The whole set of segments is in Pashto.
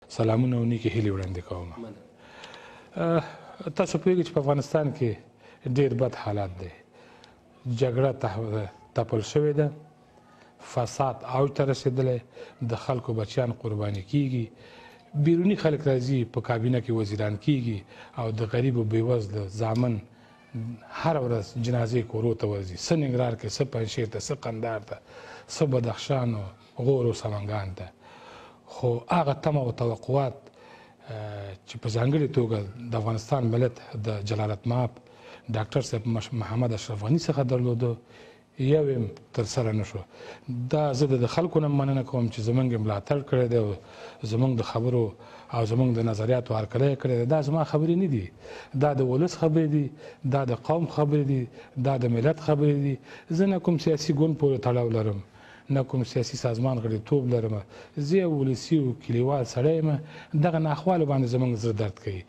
سلامونه او نیکې هیلې وړاندې کوم. تاسو پوهېږئ چې په افغانستان کې ډېر بد حالات دی. جګړه تپل شوې ده، فساد اوج ته رسېدلی، د خلکو بچیان قرباني کیږي، بیروني خلک راځي په کابینه کې وزیران کیږي او د غریب و بېوزله زامن هره ورځ جنازې کورو ته ورځي، څه ننګرهار کې، څه پنجشیر ته، څه قندهار ته، څه بدخشان او غور او سمنګان ته. خو هغه تمه او توقعات چې په ځانګړې توګه د افغانستان ملت د جلالتمآب ډاکټر صاحب محمد اشرف غني څخه درلوده، یو یې ترسره نه شو. دا زه د خلکو نه مننه کوم چې زموږ یې ملاتړ کړی دی او زموږ د خبرو او زموږ د نظریاتو هرکلی یې کړی دی. دا زما خبرې نه دي، دا د ولس خبرې دي، دا د قوم خبرې دي، دا د ملت خبرې دي. زه نه کوم سیاسي ګوند پورې تړاو لرم، نه کوم سیاسي سازمان غړیتوب لرم. زه یو ولسي او کلیوال سړی یم. دغه ناخوالو باندې زموږ زړه درد کوي.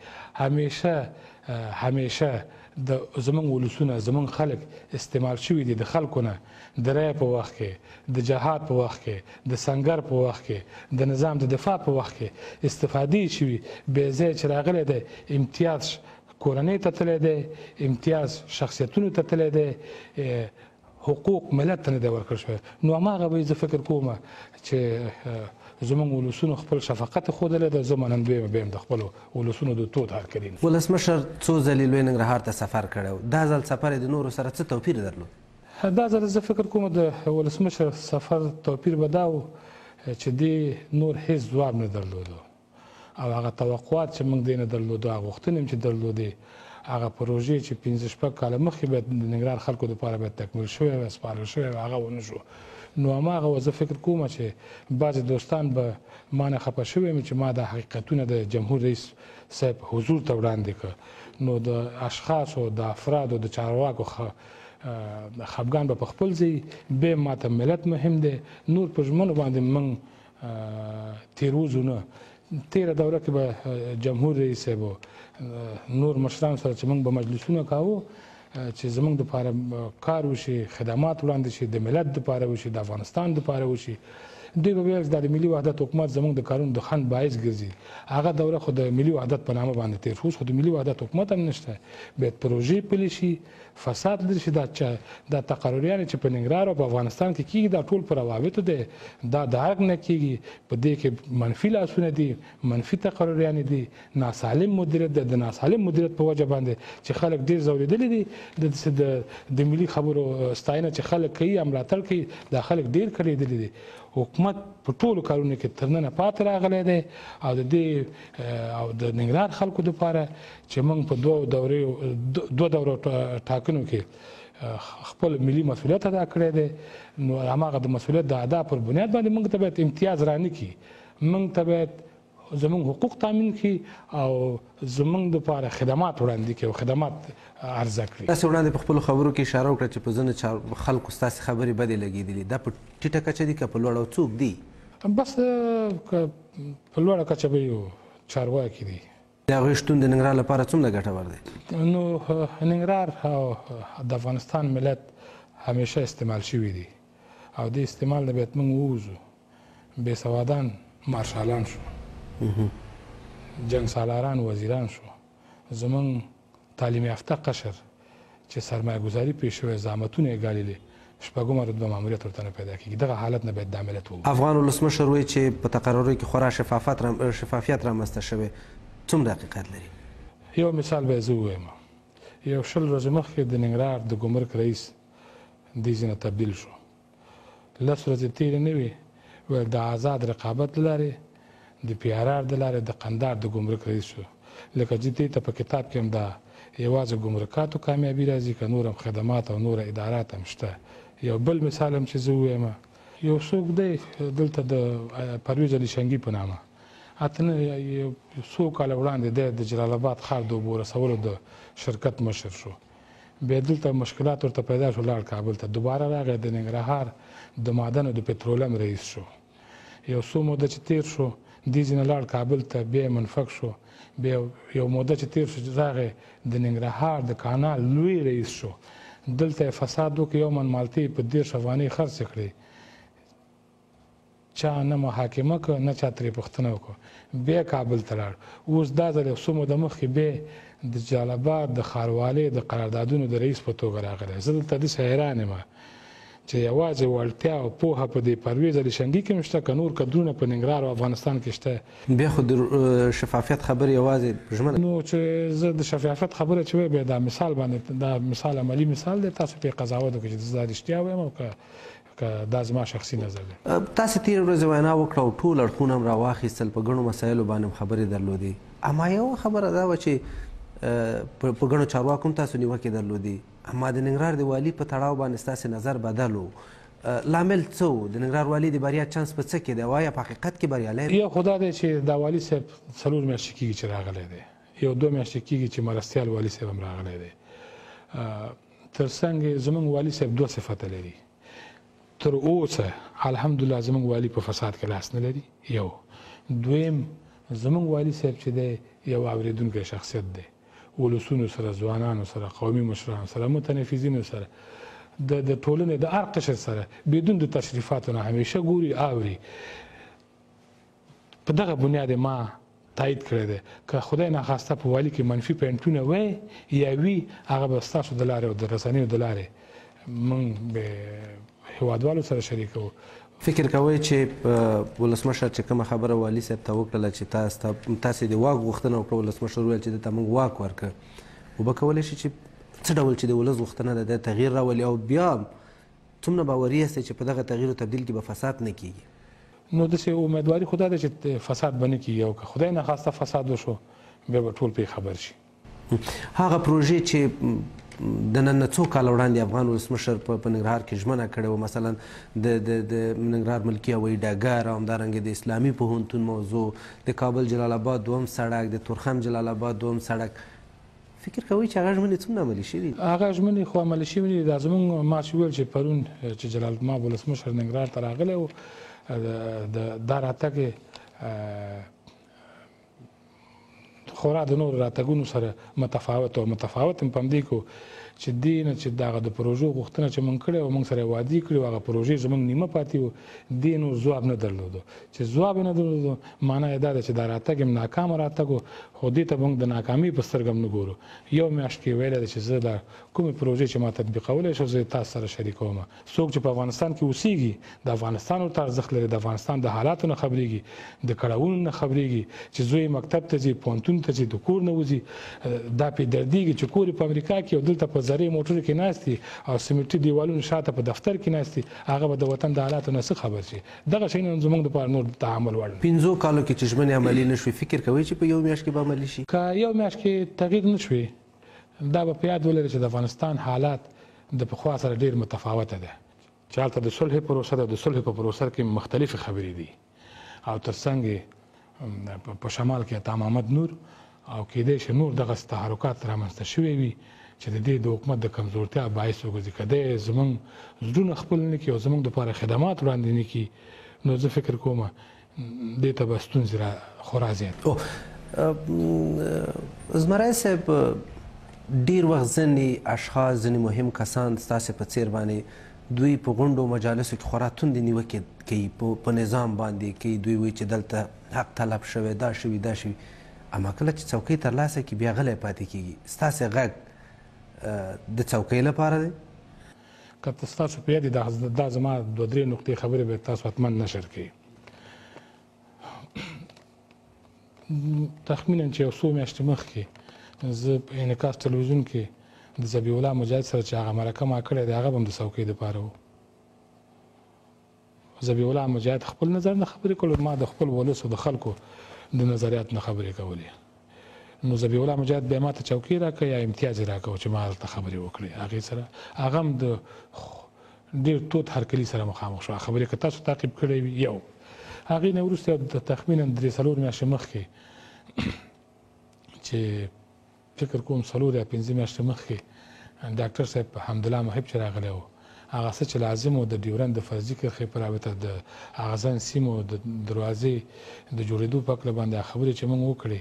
همیشه د زموږ ولسونه، زموږ خلک استعمال شوي دي د خلکو نه د رایې په وخت کې، د جهاد په وخت کې، د سنګر په وخت کې، د نظام د دفاع په وخت کې استفادې شوي. بې ځایه چې راغلی دی امتیاز کورنۍ ته تللی دی، امتیاز شخصیتونو ته تللی دی، حقوق ملت ته نه دی ورکړل شوی. نو هماغه به زه فکر کوم چې زموږ ولسونو خپل شفقت ښودلی دی. زه منندوی به یم د خپلو ولسونو د تود هرکلي. ولسمشر څو ځلې لوی ننګرهار ته سفر کړی و، دا ځل سفر یې د نورو سره څه توپیر درلود؟ دا ځل زه فکر کوم د ولسمشر سفر توپیر به دا و چې دې نور هېڅ ځواب نه درلودو او هغه توقعات چې موږ دې نه درلودو، هغه غوښتنې چې درلودې، هغه پروژې چې 15-16 کاله مخکې باید د ننګرهار خلکو دپاره باید تکمیل شوی وی، سپارل شوی وی، هغه ونه شو. نو هماغه زه فکر کوم چې بعضې دوستان به ما نه خفه شوي وي چې ما دا حقیقتونه د جمهور رئیس صاحب حضور ته وړاندې کړه. نو د اشخاصو، د افرادو، د چارواکو خفګان به په خپل ځای، بیا ماته ملت مهم دی. نور په ژمنو باندې موږ تېروځو نه. تېره دوره کې به جمهور رئیس صاحب نور مشران سره چې موږ به مجلسونه کاوه چې زموږ دپاره کار وشي، خدمات وړاندې شي، د ملت دپاره وشي، د افغانستان دپاره وشي. دوی به ویل دا د ملي وحدت حکومت زموږ د کارونو د خنډ باعث ګرځي. هغه دوره خو د ملي وحدت په نامه باندې تېر شو. اوس خو د ملي وحدت حکومت هم نشته. باید پروژې پلي شي، فساد لرې شي. دا تقرریانې چې په ننګرهار او په افغانستان کې کېږي دا ټول په روابطو دی. دا د حق نه کېږي. په دې کې منفي لاسونه دي، منفي تقرریانې دي، ناسالم مدیریت دی. د ناسالم مدیریت په وجه باندې چې خلک ډېر ځورېدلي دي. د ملي خبرو ستاینه چې خلک کوي یا ملاتړ کوي، دا خلک ډېر کړېدلي دي. حکومت په ټولو کارونو کې تر ننه پاتې راغلی دی او د دې او د ننګرهار خلکو دپاره چې موږ په دوه دورو ټاکنو کې خپل ملي مسؤلیت ادا کړی دی. نو هماغه د مسؤلیت د ادا پر بنیاد باندې موږ ته باید امتیاز رانه کړي، موږ ته باید زموږ حقوق تامین کړي او زموږ دپاره خدمات وړاندې کړي او خدمات عرضه کړي. تاسې وړاندې په خپلو خبرو کې اشاره وکړه چې په ځینو خلکو ستاسې خبرې بدې لګېدلي. دا په ټیټه کچه دي که په لوړه؟ او څوک دي؟ بس په لوړه کچه به یو چارواکي دي. د هغوی شتون د ننګرهار لپاره څومره ګټور دی؟ نو ننګرهار او د افغانستان ملت همیشه استعمال شوي دي او د استعمال نه باید موږ ووځو. بېسوادان مارشالان شو، جنګ سالاران وزیران شو، زموږ تعلیم یافته قشر چې سرمایه گذاري پرې شوی، زحمتونه یې ګاللي، شپږمه رتبه ماموریت ورته نه پیدا کېږي. دغه حالت نه باید دا ملت ووځي. افغان ولسمشر وایي چې په تقررو کې خورا شفافیت رامنځته شوی. څومره حقیقت لري؟ یو مثال به یې زه ووایم. یو 20 ورځې مخکې د ننګرهار د ګمرک رئیس دې ځای نه تبدیل شو. 10 ورځې تېرې نه وې، ویل د آزاد رقابت له لارې، د PRR د لارې د قندهار د ګمرک رئیس شو. لکه چې دې ته په کتاب کې هم دا یوازې ګمرکاتو کامیابي راځي که نور هم خدمات او نور ادارات هم شته. یو بل مثال هم چې زه ووایم، یو څوک دی دلته د پرویز علي شنګي په نامه، یو څو کاله وړاندې دی د جلال آباد ښار د اوبو رسولو د شرکت مشر شو. بیا دلته مشکلات ورته پیدا شو، لاړ کابل ته. دوباره راغی د ننګرهار د معدنو د پټرولیم رئیس شو. یو څو موده چې تېر شو دې ځای نه لاړ کابل ته، بیا یې منفک شو. بیا یو موده چې تېر شو راغی د ننګرهار د کانال لوی رئیس شو. دلته یې فساد وکړ، یو من مالټې په 10 افغانۍ خرڅې کړې چا نه محاکمه کړه نه چا ترې پوښتنه وکړه بیا کابل ته لاړ اوس دا ځل یو څو موده مخکې بیا د جلال آباد د ښاروالۍ د قراردادونو د رئیس په توګه راغلی زه دلته داسې حیران یم چې یوازې وړتیا او پوهه په دې پرویز علي شنګي کې شته که نور کدرونه په ننګرهار او افغانستان کې شته بیا خو د شفافیت خبرې یوازې ژمنه نو چې زه د شفافیت خبره چې بیا دا مثال باندې دا مثال عملی مثال دی تاسو پرې قضاوت وکړئ چې زه دا رښتیا وایم او که دا زما شخصي نظر دی تاسې تېره ورځ وینا وکړه او ټول اړخونه هم راواخیستل په ګڼو مسایلو باندې هم خبرې درلودې اما یوه خبره دا وه چې په ګڼو چارواکو هم تاسو نیوکې درلودې اما د ننګرهار د والي په تړاو باندې ستاسې نظر بدل و لامل څه و د ننګرهار والي د بریا چانس په څه کې دی او آیا په حقیقت کې بریالی دی یو خو دا دی چې دا والي صاحب 4 میاشتې کېږي چې راغلی دی یو 2 میاشتې کېږي چې مرستیال والي صاحب هم راغلی دی تر څنګ زموږ والي صاحب 2 صفته لري تر اوسه الحمدلله زموږ والي په فساد کې لاس نه لري یو دویم زموږ والي صاحب چې دی یو اورېدونکی شخصیت دی ولسونو سره ځوانانو سره قومي مشرانو سره متنفذینو سره د ټولنې د هر قشر سره بدون د تشریفاتو نه همیشه ګوري اوري په دغه بنیاد ما تایید کړی دی که خدای ناخواسته په والي کې منفي پوینټونه وی یا وي هغه به ستاسو د لارې او د رسنیو د لارې موږ به هیوادوالو سره شریکوو فکر کوئ چې ولسمشر چې کومه خبره والي صاحب ته وکړله چې تاسې د واک غوښتنه وکړه ولسمشر وویل چې دته موږ واک ورکړه وبه کولی شي چې څه ډول چې د ولس غوښتنه ده د تغییر راولي او بیا څومره باوري یاستئ چې په دغه تغییر او تبدیل کې به فساد نه کیږي نو داسې امیدواري خو دا ده چې فساد به نه کیږي او که خدای ناخواسته فساد وشو بیا به ټول پرې خبر شي هغه پروژې چې د نن څو کاله وړاندې افغان ولسمشر په ننګرهار کې ژمنه کړې وه مثلا د ننګرهار ملکي هوایي ډګر او همدارنګې د اسلامي پوهنتون موضوع د کابل جلال آباد 2 سړک د تورخم جلال آباد 2 سړک فکر کوئ چې هغه ژمنې څومره عملي شوي هغه ژمنې خو عملي شوي دي دا زموږ ما چې ویل چې پرون چې جلال آباد ولسمشر ننګرهار ته راغلی و دا راتګ خورا د نورو راتګونو سره متفاوت او متفاوت هم په همدې کو چې دې نه چې دغه د پروژو غوښتنه چې موږ کړې او موږ سره وعدې کړې هغه پروژې زموږ نیمه پاتې وو دې نور ځواب نه درلودو چې ځواب نه درلودو معنا یې دا ده چې دا راتګ هم ناکامه راتګ و خو دې ته موږ د ناکامۍ په سترګه هم نه ګورو یو میاشت کې ویلی ده چې زه دا کومې پروژې چې ما تطبیقولی شو زه تاسو سره شریکوم څوک چې په افغانستان کې اوسیږي د افغانستان ورته ارزښت لري د افغانستان د حالاتو نه خبرېږي د کړاوونو نه خبرېږي چې زوی مکتب ته ځي پوهنتون ته ځي د کور نه وځي دا پې دردېږي چې کور یې په امریکا کې او دلته په زرې موټرو کې ناست دي او سیمټي دیوالونو شاته په دفتر کې ناست دي هغه به د وطن د حالاتو نه څه خبر شي دغه شیونه زموږ دپاره نور تعامل وړ 15 کالو کې چې ژمنې عملي نه شوي فکر کوئ چې په یو میاشت کې به عملي شي که یو میاشت کې تغییر نه شوي دا به په یاد ولري چې د افغانستان حالات د پخوا سره ډېر متفاوته ده چې هلته د صلح پروسه ده د صلح په پروسه کې مختلفې خبرې دي او تر څنګ په شمال کې عطا محمد نور او کېدای شي نور دغه تحرکات رامنځته شوي وي چې د دې د حکومت د کمزورتیا باعث وګرځي که دی زموږ زړونه خپل نه کړي او زموږ دپاره خدمات وړاندې نه کړي نو زه فکر کوم دې ته به ستونزې خورا زیات زمری صاحب ډېر وخت ځینې اشخاص ځینې مهم کسان ستاسې په څېر باندې دوی په غونډو مجالسو کې خورا توندې نیوکې کوي په نظام باندې کوي دوی وایي چې دلته حق طلب شوی دا شوي دا شوي اما کله چې څوکۍ ترلاسه کړي بیا غلی پاتې کېږي ستاسې غږ د څوکۍ لپاره دی که ستاسو په یاد دا زما 2-3 نقطې خبرې به تاسو حتما نشر کړي تخمینا چې یو څو میاشتې مخکې زه په انعکاس تلویزیون کې د ذبیح الله مجاهد سره چې هغه مرکه ما کړې دی هغه به هم د څوکۍ دپاره و ذبیح الله مجاهد خپل نظر نه خبرې کولو ما د خپل ولس او د خلکو د نظریات نه خبرې کولې نو ذبیح الله مجاهد بیا ما ته چوکۍ راکړه یا امتیاز یې راکړه چې ما هلته خبرې وکړې هغې سره هغه هم د ډېر تود هرکلي سره مخامخ شو خبرې که تاسو تعقیب کړی وي یو هغې نه وروسته د تخمینا 3-4 میاشتې مخکې چې فکر کوم 4 یا 5 میاشتې مخکې ډاکټر صاحب حمدالله محب چې راغلی و هغه څه چې لازم و د ډیورند د فرضي کرښې په رابطه د اغزن سیمو د دروازې د جوړېدو په هکله باندې خبرې چې موږ وکړې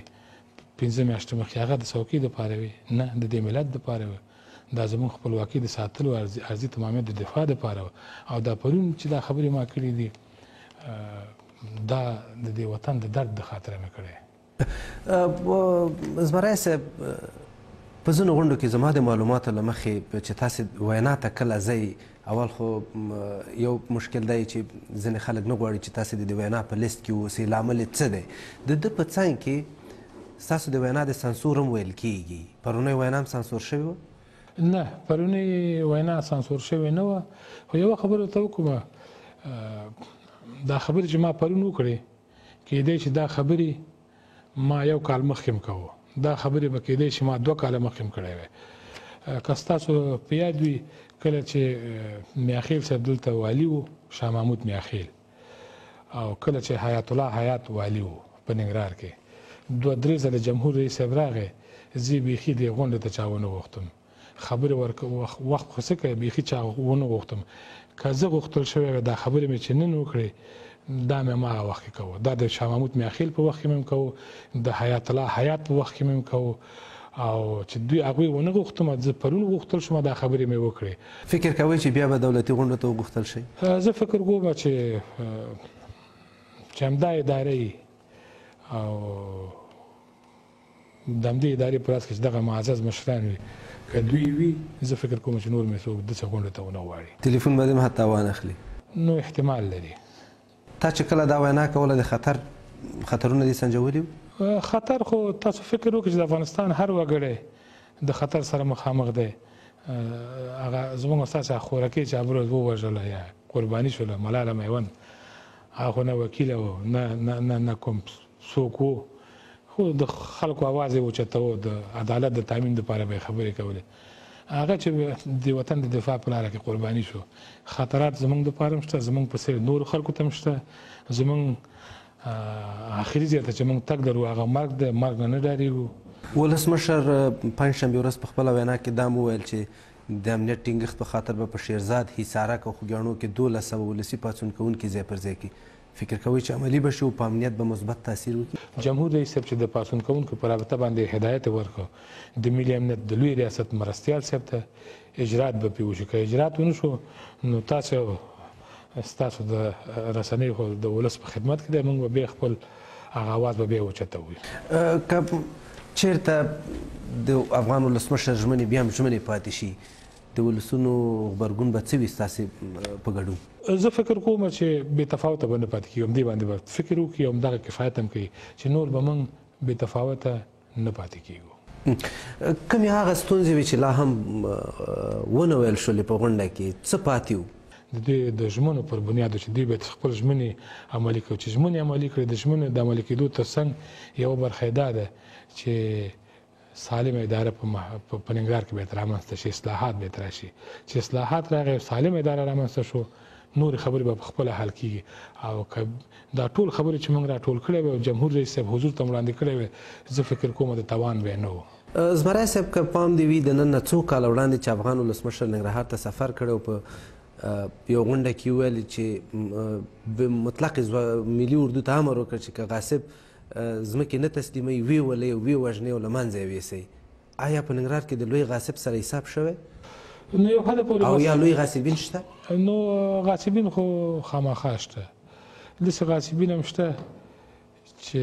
15 میاشتې مخکې هغه د څوکۍ دپاره وي نه د دې ملت دپاره وي دا زموږ خپلواکي د ساتلو ارضي تمامیت د دفاع دپاره او دا پرون چې دا خبرې ما کړې دي دا د دې وطن د درد د خاطره مې کړی. زمری صاحب په ځینو غونډو کې زما د معلوماتو له مخې چې تاسې وینا ته کله ځئ، اول خو یو مشکل دی چې ځینې خلک نه غواړي چې تاسې د دې وینا په لیست کې اوسئ. لامل یې څه دی؟ د ده په څنګ کې ستاسو د وینا د سانسور هم ویل کېږي. پرونۍ وینا هم سانسور شوې وه؟ نه، پرونۍ وینا سانسور شوې نه وه. خو یوه خبره ورته وکړم، دا خبرې چې ما پرون وکړې کېدی چې دا خبرې ما یو کال مخکې هم کوو، دا خبرې به کېدی چې ما 2 کاله مخکې هم کړی وی. که ستاسو په یاد وي کله چې میاخیل صاحب دلته والي و، شاه محمود میاخیل، او کله چې حیات الله حیات والي و په ننګرهار کې، 2-3 ځله جمهور رئیس صاحب راغی، زه بیخي دې غونډې ته چا ونه غوښتم. خبرې وخت خو څه کوي، بیخي چا ونه غوښتم. که زه غوښتل شوی وی دا خبرې مې چې نن وکړې، دا مې ما وخت کې کوو. دا د شاه محمود میاخیل په وخت کې مې کوو، د حیات الله حیات په وخت کې مې کوو، او چې دوی هغوی ونه غوښتم، زه پرون غوښتل شوم دا خبرې مې وکړې. فکر کوئ چې بیا به دولتي غونډو ته وغوښتل شي؟ زه فکر کوم چې همدا ادارې او د همدې ادارې په راس کې چې دغه معزز مشران وي، که دوی وي، زه فکر کوم چې نور مې څوک داسې غونډو ته ونه غواړي. تلیفون به دې هم حتی وانخلي؟ نو احتمال لري. تا چې کله دا وینا کوله د خطرونه دې سنجولي وو؟ خطر خو تاسو فکر وکړئ چې د افغانستان هر وګړی د خطر سره مخامخ دی. هغه زموږ ستاسې خوراکي چې ابروز ووژله یا قرباني شوله، ملاله میوند، هغه خو نه وکیله و نه کوم څوک و، خو د خلکو اواز یې اوچتاوه، د عدالت د تامین دپاره به یې خبرې کولې. هغه چې د وطن د دفاع په لاره کې قرباني شو. خطرات زموږ دپاره هم شته، زموږ په څېر نورو خلکو ته هم شته. زموږ آخري ځای ته چې موږ تګ لرو هغه مرګ دی، مرګ نه نه ډارېږو. ولسمشر پنجشنبې ورځ په خپله وینا کې دا هم وویل چې د امنیت ټینګښت په خاطر به په شیرزاد، حصارک او خوږیاڼو کې 1200 ولسي پاڅون کوونکي ځای پر ځای کړي. فکر کوئ چې عملي به شي او په امنیت به مثبت تاثیر وکړي؟ جمهور رئیس صاحب چې د پاڅون کوونکو په رابطه باندې هدایت یې ورکړ د ملي امنیت د لوی ریاست مرستیال صاحب ته، اجرات به پرې وشي. که اجرات ونه شو نو ستاسو د رسنیو خو د ولس په خدمت کې دی، موږ به بیا خپل هغه اواز به بیا اوچتوو. که چېرته د افغان ولسمشر ژمنې بیا هم ژمنې پاتې شي، د ولسونو غبرګون به څه وي ستاسې په ګډون؟ زه فکر کوم چې بې تفاوته به نه پاتې کېږو، همدې باندې به فکر وکړي او همدغه کفایت هم کوي چې نور به موږ بې تفاوته نه پاتې کېږو. کومې هغه ستونزې وي چې لا هم ونه ویل شولې په غونډه کې، څه پاتې وو؟ د دوی د ژمنو پر بنیاد چې دوی باید خپل ژمنې عملي کړي. چې ژمنې عملي کړي، د ژمنو د عملي کېدو تر څنګ یوه برخه یې دا ده چې سالمه اداره په ننګرهار کې باید رامنځته شي، اصلاحات باید راشي. چې اصلاحات راغی او سالمه اداره رامنځته شو، نورې خبرې به په خپله حل کېږي. او که دا ټول خبرې چې موږ راټول کړی وی او جمهور رئیس صاحب حضور ته وړاندې کړی وی، زه فکر کوم د توان به نه و. زمری صاحب که پام دې وي د نن نه څو کاله وړاندې چې افغان ولسمشر ننګرهار ته سفر کړی او په یو غونډه کې ویل چې مطلق ملي اردو ته امر وکړ چې که غاصب ځمکې نه تسلیموي، ویې ولئ او ویې وژنئ او له منځه یې ویسئ. آیا په ننګرهار کې د لوی غاصب سره حساب شوی نو یو حد پورې او یا لوی غاصبین شته؟ نو غاصبین خو خامخا شته، داسې غاصبین هم شته چې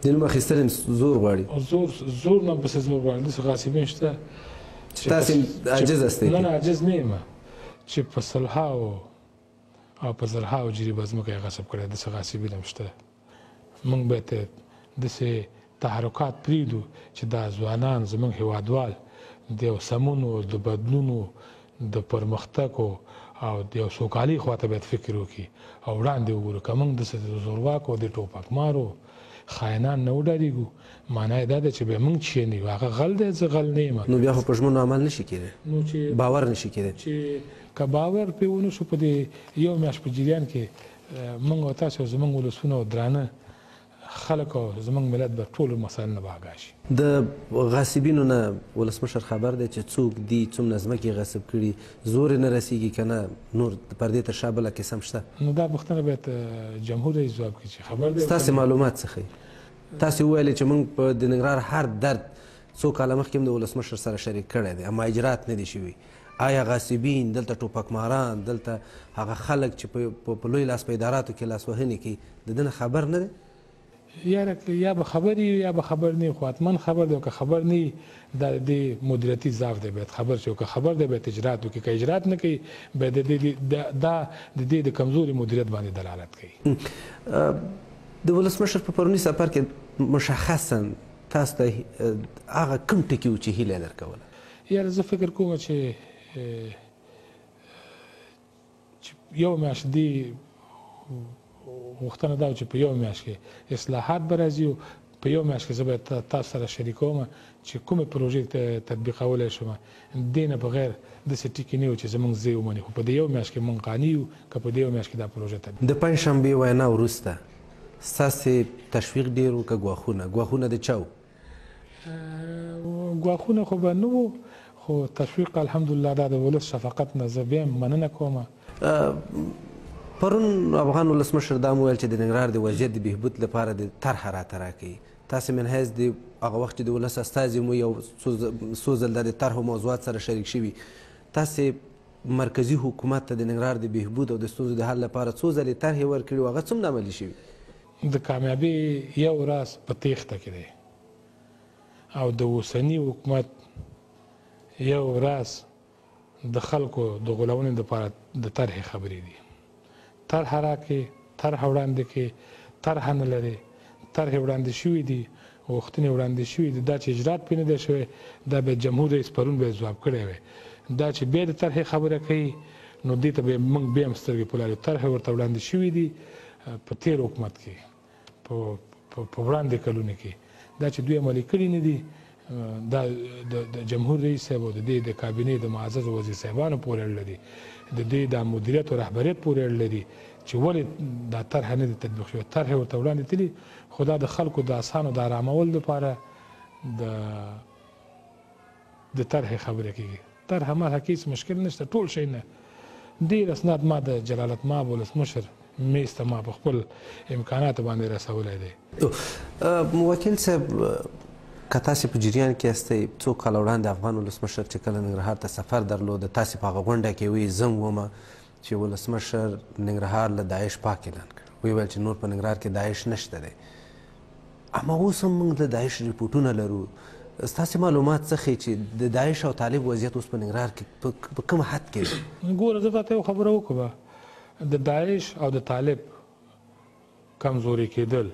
د نوم اخیستل هم زور غواړي. زور نه پسې زور غواړي. داسې غاصبین شته چې تاسې عاجز هستئ؟ نه عاجز نه یم، چې په سلهاو او په زرهاو جریبه ځمکه یې غصب کړې. داسې غاصبین هم شته. موږ باید داسې تحرکات پرېږدو چې دا ځوانان زموږ هیوادوال د یو سمونو، د بدلونو، د پرمختګو او د یو سوکالۍ خواته باید فکر وکړي او وړاندې وګورو. که موږ داسې د زورواکو، د ټوپکمارو، خاینان نه وډارېږو، معنا یې دا ده چې بیا موږ کښېنو. هغه غل دی، زه غل نه یم. نو بیا خو په ژمنو عمل نشي کېدی، باور نشي کېدی. چې که باور پرې ونه شو په دې یو میاشت په جریان کې، موږ او تاسو زموږ ولسونه او درانه خلک او زموږ ملت به ټولو مسایل نه به اګاه شي. د غاصبینو نه ولسمشر خبر دی چې څوک دي، څومره ځمکې غصب کړي، زور یې نه رسېږي که نه نور د پردې تر شا بله کیسه هم شته؟ نو دا پوښتنه باید جمهور رئیس ځواب کړي چې خبر دی. ستاسې معلومات څه ښیي؟ تاسې وویلې چې موږ په د ننګرهار هر درد څو کاله مخکې هم د ولسمشر سره شریک کړی دی، اما اجرات نه دي شوي. آیا غاصبین دلته ټوپکماران دلته هغه خلک چې په لوی لاس په اداراتو کې لاسوهنې کوي د ده نه خبر نه دی؟ یا به خبر وي یا به خبر نه وي، خو حتما خبر دی او که خبر نه وي دا د دې مدیریتي ضعف دی، باید خبر شي او که خبر دی باید اجرات وکړي، که اجرات نه کوي باید دا د دې د کمزوري مدیریت باندې دلالت کوي. د ولسمشر په پروني سفر کې مشخصا تاسو ته هغه کوم ټکي و چې هیله یې درکوله؟ یاره زه فکر کوم چې یو میاشت دی غوښتنه دا چې په یو میاشت کې اصلاحات به راځي او په یو میاشت کې زه به تاسو سره شریکوم چې کومې پروژې تطبیقولی شم. دې نه بغیر داسې ټکي نه و چې زموږ ځای ومني، خو په دې یو میاشت کې موږ قانع یو که په دې یو میاشت کې دا پروژه د پنجشنبې وینا وروسته ستاسې تشویق ډېر و که ګواښونه د چا و؟ ګواښونه خو به نه وو، خو تشویق الحمدلله دا د ولس شفقت نه زه بیا مننه کوم. پرون افغان ولسمشر دا وویل چې د ننګرهار د وضعیت د بهبود لپاره د طرحه راته راکوي. تاسې من حیث د هغه وخت چې د ولس استازي مو یو څو ځل د طرحو موضوعات سره شریک شوي، تاسې مرکزي حکومت ته د ننګرهار د بهبود او د ستونزو د حل لپاره څو ځلې طرحې ورکړي او هغه څومره عملي شوي؟ د کامیابي یو راز په تیښته کې دی او د اوسني حکومت یو راز د خلکو د غولونې لپاره د طرحې خبرې دي. طرحه راکړي، طرحه وړاندې کړي، طرحه نه لري، طرحې وړاندې شوي دي، غوښتنې وړاندې شوي دي، دا چې اجرات پرې نه دی شوی دا به جمهور رئیس پرون به یې ځواب کړی وی. دا چې بیا د طرحې خبره کوي نو دې ته به موږ بیا هم سترګې په لارو. طرحې ورته وړاندې شوي دي په تېر حکومت کې په وړاندې کلونو کې، دا چې دوی عملي کړي نه دي دا د جمهور رئیس صاحب او د دې د کابینې د معززو وزیر صاحبانو پورې اړه لري، د دې د مدیریت او رهبریت پورې اړه لري چې ولې دا طرحه نه دي تطبیق شوې. طرحې ورته وړاندې تللي، خو دا د خلکو د اسانو د ارامولو لپاره د طرحې خبرې کېږي. طرحه مرحه کې هېڅ مشکل نشته، ټول شی نه. ډېر اسناد ما د جلالتمآب ولسمشر میز ته ما په خپل امکاناتو باندې رسولی دی. وکیل صاحب که تاسې په جریان کې یاستئ، څو کاله وړاندې افغان ولسمشر چې کله ننګرهار ته سفر درلود، تاسې په هغه غونډه کې وایي زه ومه چې ولسمشر ننګرهار له داعش پاک اعلان کړ، ویل چې نور په ننګرهار کې داعش نشته دی. اما اوس هم موږ د داعش ریپورټونه لرو. ستاسې معلومات څه ښیي چې د داعش او طالب وضعیت اوس په ننګرهار کې په کوم حد کې دی؟ ګوره زه تاته یو خبره وکړم، د داعش او د طالب کمزوري کېدل،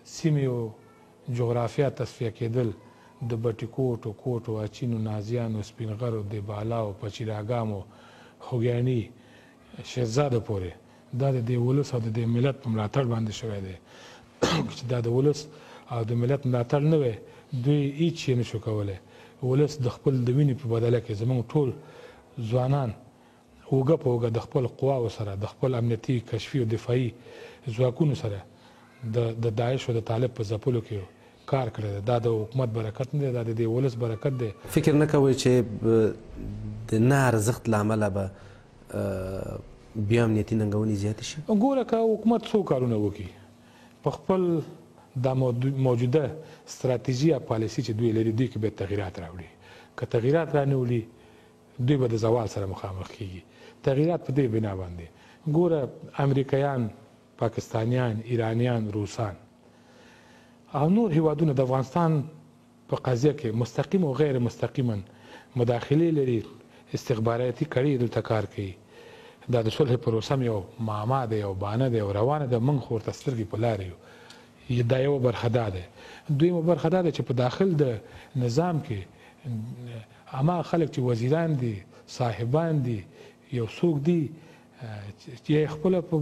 سیمې جغرافیا تصفیه کېدل، د بټي کوټو کوټو اچینو نازیانو سپینغرو دیبالاو پچیراګامو خوږیاڼي شهزاده پورې دا د دې ولس او د دې ملت په ملاتړ باندې شوی دی. چې دا د ولس او د ملت ملاتړ نه وی دوی هیڅ شی نشو کولی. ولس د خپل د وینې په بدله کې زموږ ټول ځوانان اوږه په اوږه د خپل قواو سره د خپل امنیتي کشفي او دفاعي ځواکونو سره د داعش او د طالب په ځپلو کې کار کړی دی. دا د حکومت برکت نه دی، دا د دې ولس برکت دی. فکر نه کوئ چې د نه ارزښت له امله به بیا امنیتي ننګونې زیاتې شي؟ ګوره که حکومت څو کارونه وکړي په خپل دا موجوده ستراتیژي یا پالیسي چې دوی لري دوی کې باید تغییرات راوړي. که تغییرات رانهولي دوی به د زوال سره مخامخ کیږي. تغییرات په دې بنا باندې ګوره امریکایان، پاکستانیان، ایرانیان، روسان او نور هیوادونه د افغانستان په قضیه کې مستقیم او غیر مستقیما مداخلې لري، استخباراتي کړي دلته کار کوي. دا د صلح پروسه یو معما ده، یو بانه ده او روانه ده. موږ خو ورته سترګې په لارې یو. دا یوه برخه دا ده. دویمه برخه دا ده چې په داخل د نظام کې هماغه خلک چې وزیران دي، صاحبان دي، یو څوک دي چې خپله په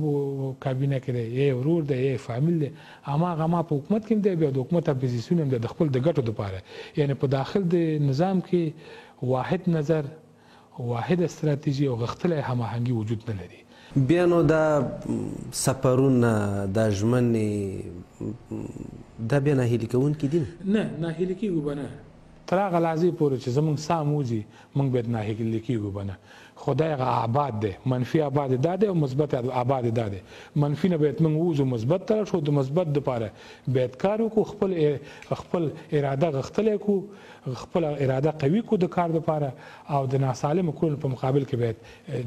کابینه کې دی، یا ورور دی، یا فامیل دی، هماغه په حکومت کې هم دی، بیا د حکومت اپوزیسیون هم دی د خپل د ګټو دپاره. یعنې په داخل د نظام کې واحد نظر، واحد استراتیژي او غښتلی هماهنګي وجود نه لري. بیا نو دا سفرونه، دا ژمنې، دا بیا ناهیلي کوونکي دي؟ نه، ناهیلي کېږو به نه. تر هغه لحظې پورې چې زموږ ساه موځي موږ باید ناهیلي کېږو به نه. خدای هغه آباد دی منفي آباد دا دی او مثبت آباد دا دی منفي نه باید موږ ووځو مثبت ته راشو د مثبت دپاره باید کار وکړو خپل اراده غښتلی کړو خپل اراده قوي کړو د کار دپاره او د ناسالمو کړنو په مقابل کې باید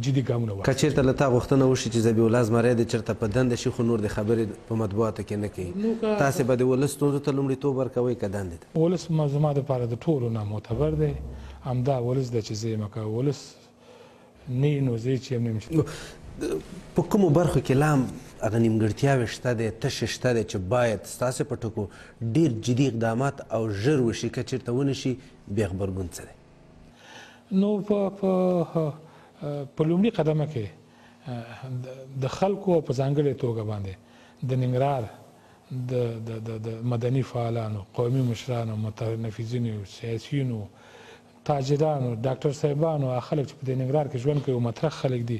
جدي ګامونه واخلو. که چېرته له تا غوښتنه وشي چې ذبیح الله زمری دې چېرته په دنده شي خو نور د خبرې په مطبوعاتو کې نه کوي تاسې به د ولس ستونزو ته لومړیتوب ورکوئ که دندې ته؟ ولس زما دپاره د ټولو نه معتبر دی همدا ولس دی چې زه یم که ولس نه نو زه چې یم نه یم. په کومو برخو کې لا هم هغه نیمګړتیاوې شته دی تشې شته دی چې باید ستاسې په ټکو ډېر جدي اقدامات او ژر وشي که چېرته ونه شي بیا غبرګون څه دی؟ نو په لومړي قدمه کې د خلکو په ځانګړې توګه باندې د ننګرهار د مدني فعالانو قومي مشرانو متنفذینو سیاسیونو تاجرانو ډاکټر صاحبانو هغه خلک چې په دې ننګرهار کې ژوند کوي او مطرح خلک دي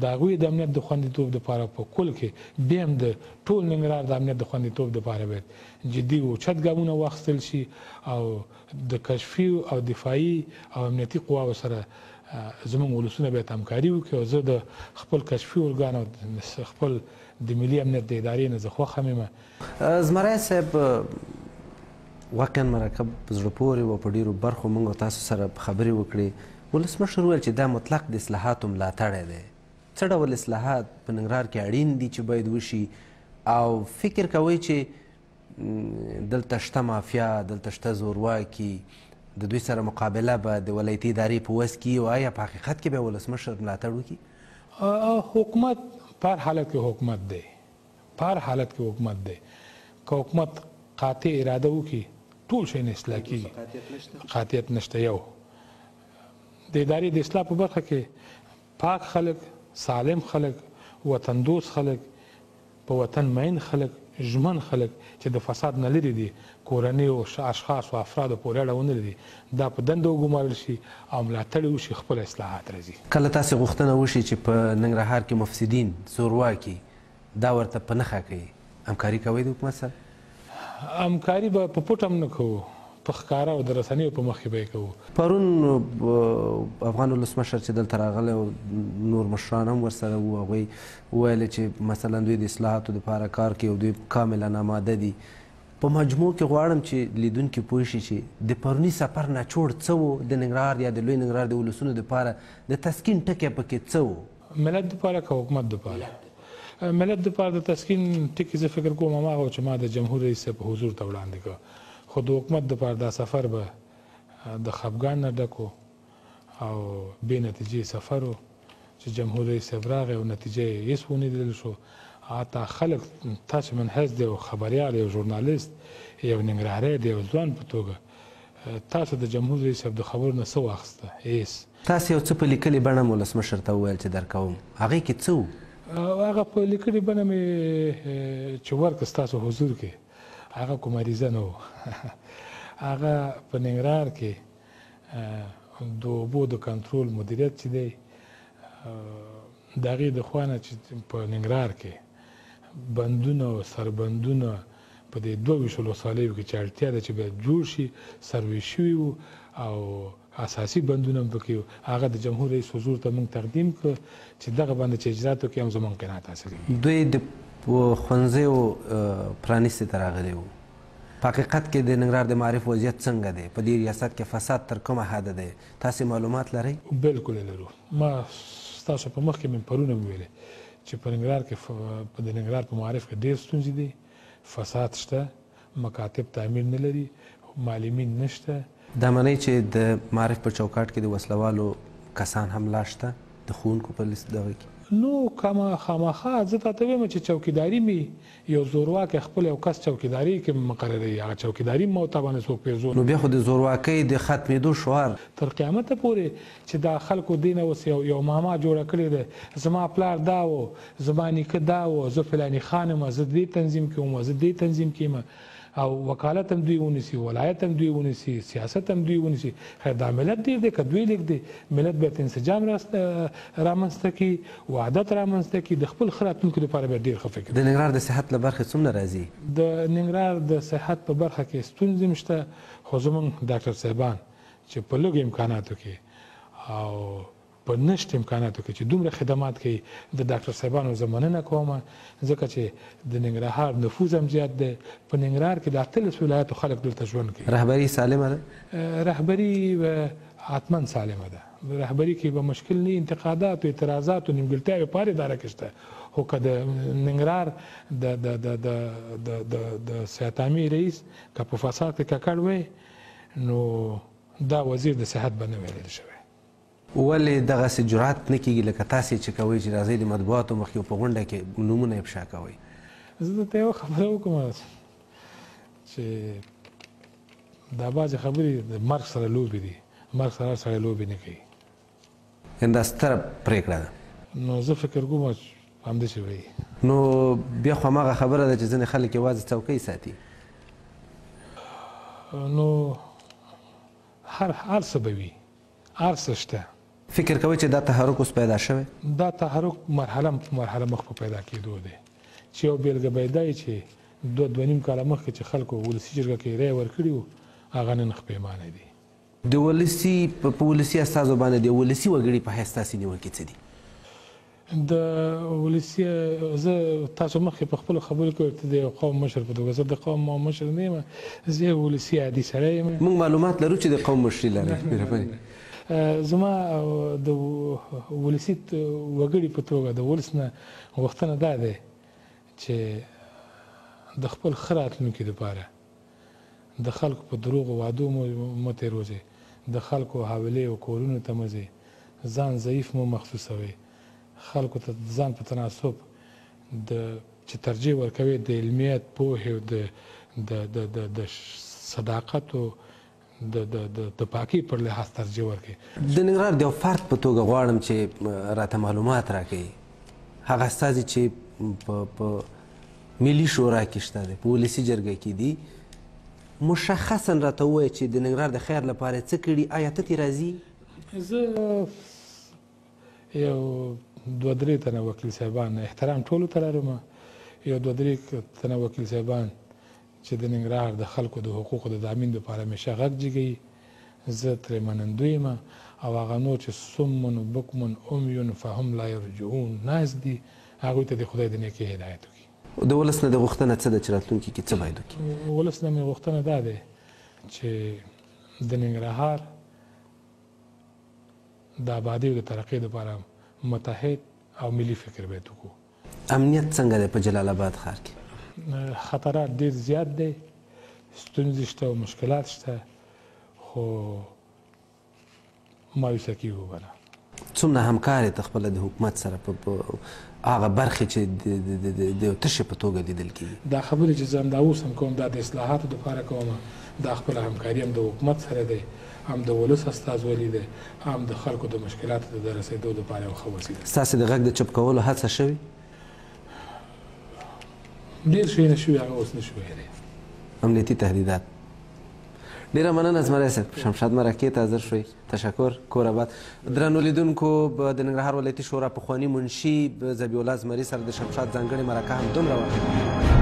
د هغوی د امنیت د خوندیتوب دپاره په کل کې بیا هم د ټول ننګرهار د امنیت د خوندیتوب دپاره باید جدي او اوچت ګامونه واخیستل شي او د کشفي او دفاعي او امنیتي قواو سره زموږ ولسونه باید همکاري وکړي او زه د خپل کشفي ارګان او خپل د ملي امنیت د ادارې نه زه خوښ هم یم. زمری صاحب واقعا مرکب په زړه پورې و په ډېرو برخو موږ او تاسو سره خبرې وکړې ولسمشر وویل چې دا مطلق د اصلاحاتو ملاتړی دی څه ډول اصلاحات په ننګرهار کې اړین دي چې باید وشي او فکر کوئ چې دلته شته مافیا دلته شته زورواکي د دوی سره مقابله به د ولایتي ادارې په وس کې او آیا په حقیقت کې به ولسمشر ملاتړ وکړي؟ حکومت په هر حالت کې حکومت دی په هر حالت کې حکومت دی که حکومت قاطع اراده وکړي ټول شی نه اصلاح کېږي قاطعیت نشته. یو د ادارې د اصلاح په برخه کې پاک خلک سالم خلک وطن دوست خلک په وطن مین خلک ژمن خلک چې د فساد نه لرې دي کورنۍ او اشخاص او افرادو پورې اړه ونه لري دا په دنده وګمارل شي او ملاتړ وشي خپل اصلاحات راځي. کله تاسې غوښتنه وشي چې په ننګرهار کې مفسدین زورواکي دا ورته په نښه کوي همکاري کوئ د حکومت سره؟ همکاري به په پټ هم نه کوو په ښکاره او د رسنیو په مخ کې به یې کوو. پرون افغان ولسمشر چې دلته راغلی او نور مشران هم ورسره وو هغوی وویل چې مثلا دوی د اصلاحاتو دپاره کار کوي او دوی کاملا آماده دي. په مجموع کې غواړم چې لیدونکي پوه شي چې د پروني سفر نچوړ څه و د ننګرهار یا د لوی ننګرهار د ولسونو دپاره د تسکین ټکی پکې څه و؟ ملت دپاره که حکومت دپاره؟ ملت دپاره د تسکین ټکي زه فکر کوم هماغه چې ما د جمهور رئیس صاحب په حضور ته وړاندې کړه خو د حکومت دپاره دا سفر به د خفګان نه ډک او بې نتیجې سفر و چې جمهور رئیس صاحب راغی او نتیجه یې هېڅ ونه لیدل شو. حتی خلک تاسو من حیث د یو خبریال یو ژورنالیست یو ننګرهاری د یو ځوان په توګه تاسو د جمهور رئیس صاحب د خبرو نه څه واخیسته؟ هېڅ. تاسو یو څه په لیکلې بڼه ولسمشر ته وویل چې درکوم هغې کې څه و؟ هغه په لیکلې بڼه مې چې ورکړه ستاسو حضور کې هغه کوم عریضه نه و هغه په ننګرهار کې د اوبو د کنټرول مدیریت چې دی د هغې د خوا نه چې په ننګرهار کې بندونه او سربندونه په دې 22 ولسوالیو کې چې اړتیا ده چې باید جوړ شي سروې شوي وو او اساسي بندونه هم پکې وو هغه د جمهور رئیس حضور ته موږ تقدیم کړ چې دغه باندې چې اجرات وکړي هم زموږ قناعت حاصل کړي. دوی د ښوونځیو پرانیستې ته راغلي وو په حقیقت کې د ننګرهار د معارف وضعیت څنګه دی؟ په دې ریاست کې فساد تر کومه حده دی؟ تاسې معلومات لرئ؟ بلکل یې لرو. ما ستاسو په مخ کې مې پرون هم ویلې چې په ننګرهار کې د ننګرهار په معارف کې ډېر ستونزې دي فساد شته مکاتب تعمیر نه لري معلمین نشته. دا منئ چې د معارف په چوکاټ کې د وسلوالو کسان هم لا شته د ښوونکو په لیست دغه کې؟ نو خامخا زه تاته وایم چې چوکیداري مې یو زورواکی خپل یو کس چوکیداري کې مقرروي هغه چوکیداري مو ته باندې څوک پیژني. نو بیا خو د زورواکۍ د ختمېدو شعار تر قیامته پورې چې دا خلکو دین اوس یو ماما جوړه کړې ده زما پلار دا و زما نیکه دا و زه فلاني خان یم زه دې تنظیم کې وم زه دې تنظیم کې یم او وکالت هم دوی ونیسي ولایت هم دوی ونیسي سیاست هم دوی ونیسي. خیر دا ملت ډېر دی که دوی لږ دی ملت باید انسجام رامنځته کړي وحدت رامنځته کړي د خپل ښه راتلونکي لپاره باید ډېر ښه فکر. د ننګرهار د صحت له برخې څومره راځي؟ د ننګرهار د صحت په برخه کې ستونزې هم شته خو زموږ ډاکټر صاحبان چې په لږو امکاناتو کې او په نشت امکاناتو کې چې دومره خدمات کوي د ډاکټر صاحبانو زه مننه کوم ځکه چې د ننګرهار نفوذ هم زیات دی په ننګرهار کې د 18 ولایاتو خلک دلته ژوند کوي رهبري سالمه ده رهبري حتما سالمه ده رهبري کې به مشکل نه انتقادات او اعتراضات او نیمګړتیاوې په هر اداره کې شته خو که د ننګرهار د صحت عامې رئیس که په فساد کې ککړ وی نو دا وزیر د صحت به نه ویلی شوی ولې دغسې جرأت نه کیږي لکه تاسې چې کوئ چې راځئ د مطبوعاتو مخکې په غونډه کې نومونه افشا کوئ زه درته یوه خبره وکړم چې دا بعضې خبرې د مرګ سره لوبې دي مرګ سره هر سړی لوبې نه کوي دا ستره پرېکړه ده نو زه فکر کوم همداسې وایي نو بیا خو هماغه خبره ده چې ځینې خلک یوازې څوکۍ ساتي نو هر څه به وي هر څه شته فکر کوئ چې دا تحرک اوس پیدا شوی دا تحرک مرحله په مرحله مخ په پیدا کېدو دی چې یو بېلګه به یې دا وي چې دوه نیم کاله مخکې چې خلکو ولسي جرګه کې رایه ورکړي وو هغه نن پیمانه دي د ولسي په ولسي استازو باندې د ولسي وګړي په حیث تاسې نیوکې څه دي د ولسي زه تاسو مخکې په خپلو خبرو کې ورته د یو قوم مشر په توګه زه د قوم مشر نه یم زه یو ولسي عادي سړی یم موږ معلومات لرو چې د قوم مشري لرئ زما د ولسي وګړي په توګه د ولس نه غوښتنه دا دی چې د خپل ښه راتلونکي دپاره د خلکو په دروغو وعدو مه تېروځئ د خلکو حوالې او کورونو ته مه ځئ ځان ضعیف مه محسوسوئ خلکو ته ځان په تناسب چې ترجیح ورکوي د علمیت پوهې او د صداقت او د پاکۍ پر لحاظ ترجیح ورکوي د ننګرهار د یو فرد په توګه غواړم چې راته معلومات راکوي هغه استازي چې په ملي شورا کې شته دی په ولسي جرګه کې دي مشخصا راته ووایه چې د ننګرهار د خیر لپاره څه کړي آیا ته ترې راضي زه یو دوه درې تنه وکیل صاحبان احترام ټولو ته لرم یو دوه درې تنه وکیل صاحبان چې د ننګرهار د خلکو د حقوقو د تامین دپاره همیشه غږ جګوي زه ترې منندوی یم او هغه نور چې صم بکم عمی فهم لا یرجعون ناست دي هغوی ته د خدای د نیکۍ هدایت وکړي د ولس نه د غوښتنه څه ده چې راتلونکي کې څه باید وکړي ولس نه مې غوښتنه دا دی چې د ننګرهار د آبادۍ او د ترقۍ دپاره متحد او ملي فکر باید وکړو امنیت څنګه دی په جلال آباد ښار کې خطرات ډېر زیات دی ستونزې شته او مشکلات شته خو مایوسه کېږو به نه څومره همکار یې ته خپله د حکومت سره په هغه برخې چې د یو تشې په توګه لیدل کېږي دا خبرې چې زه همدا اوس هم کوم دا د اصلاحاتو دپاره کوم دا خپله همکاري هم د حکومت سره دی هم د ولس استازولي دی هم د خلکو د مشکلاتو د رسېدو دپاره یو ښه وسیله ستاسې د غږ د چپ کولو هڅه شوې ډېر شیونه شوي هغه اوس نه شو ویلی امنیتي تهدیدات ډیره مننه زمری صاحب شمشاد مرکې ته حاضر شوئ تشکر کور آباد درنو لیدونکو د ننګرهار ولایتي شورا پخواني منشي ذبیح الله زمري سره د شمشاد ځانګړې مرکه هم دومره وه